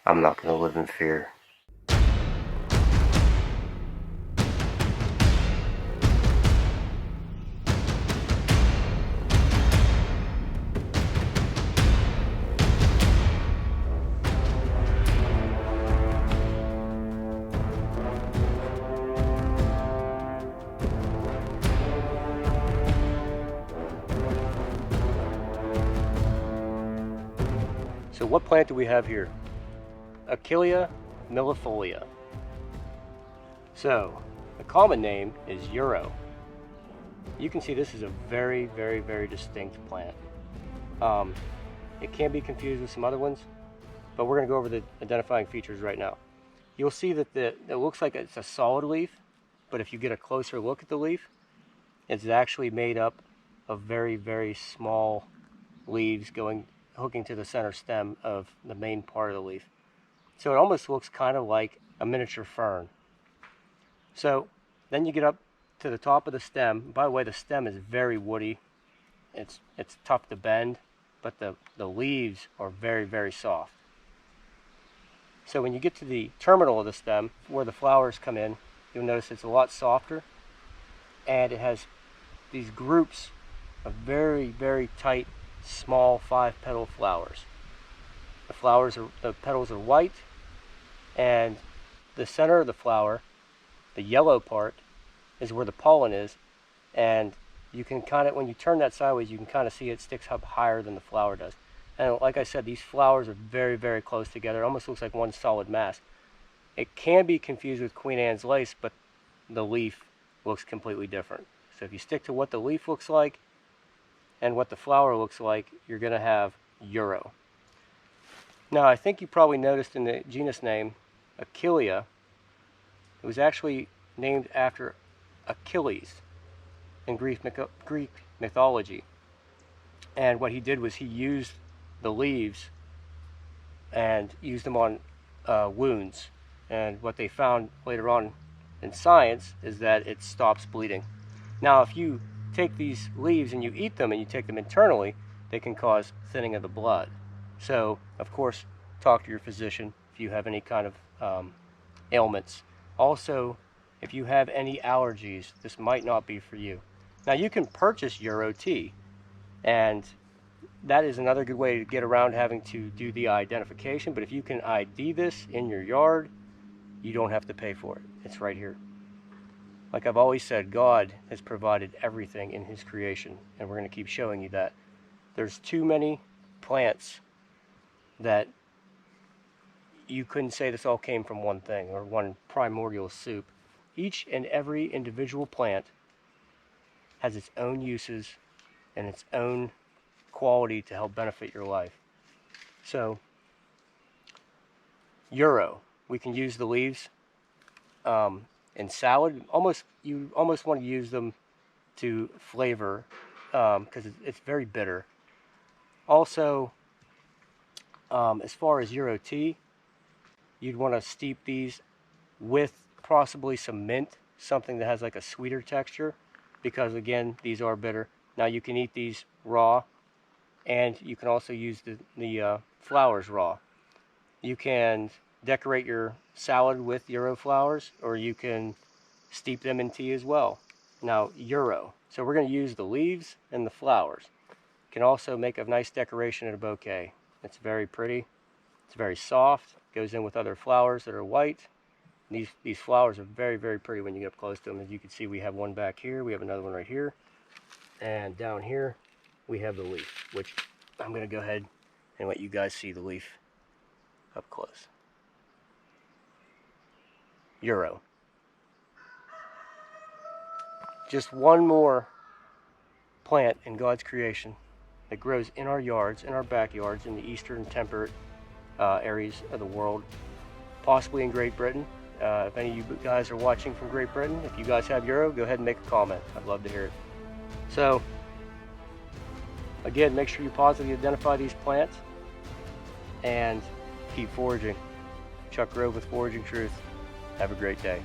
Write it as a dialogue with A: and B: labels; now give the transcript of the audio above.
A: I'm not going to live in fear.
B: So what plant do we have here? Achillea millifolia. So the common name is Yarrow. You can see this is a very, very, very distinct plant. It can be confused with some other ones, but we're going to go over the identifying features right now. You'll see that it looks like it's a solid leaf, but if you get a closer look at the leaf, it's actually made up of very, very small leaves hooking to the center stem of the main part of the leaf. So it almost looks kind of like a miniature fern. So then you get up to the top of the stem. By the way, the stem is very woody. It's tough to bend, but the leaves are very, very soft. So when you get to the terminal of the stem, where the flowers come in, you'll notice it's a lot softer, and it has these groups of very, very tight, small 5-petal flowers. The petals are white, and the center of the flower, the yellow part, is where the pollen is, and you can when you turn that sideways, you can kind of see it sticks up higher than the flower does. And like I said, these flowers are very, very close together. It almost looks like one solid mass. It can be confused with Queen Anne's lace, but the leaf looks completely different. So if you stick to what the leaf looks like and what the flower looks like, you're going to have Yarrow. Now, I think you probably noticed in the genus name, Achillea, it was actually named after Achilles in Greek mythology. And what he did was he used the leaves and used them on wounds. And what they found later on in science is that it stops bleeding. Now, if you take these leaves and you eat them and you take them internally, they can cause thinning of the blood. So, of course, talk to your physician if you have any kind of ailments. Also, if you have any allergies, this might not be for you. Now, you can purchase Yarrow tea, and that is another good way to get around having to do the identification. But if you can ID this in your yard, you don't have to pay for it. It's right here. Like I've always said, God has provided everything in His creation, and we're going to keep showing you that. There's too many plants that you couldn't say this all came from one thing or one primordial soup. Each and every individual plant has its own uses and its own quality to help benefit your life. So, Yarrow, we can use the leaves in salad. You almost want to use them to flavor because it's very bitter. Also, as far as Yarrow tea, you'd want to steep these with possibly some mint, something that has like a sweeter texture, because again, these are bitter. Now you can eat these raw, and you can also use the flowers raw. You can decorate your salad with Yarrow flowers, or you can steep them in tea as well. Now, Yarrow. So we're going to use the leaves and the flowers. You can also make a nice decoration in a bouquet. It's very pretty. It's very soft. Goes in with other flowers that are white. These flowers are very, very pretty when you get up close to them. As you can see, we have one back here. We have another one right here. And down here, we have the leaf, which I'm going to go ahead and let you guys see the leaf up close. Yarrow. Just one more plant in God's creation that grows in our yards, in our backyards, in the eastern temperate areas of the world, possibly in Great Britain. If any of you guys are watching from Great Britain, if you guys have Yarrow, go ahead and make a comment. I'd love to hear it. So, again, make sure you positively identify these plants and keep foraging. Chuck Grove with Foraging Truth. Have a great day.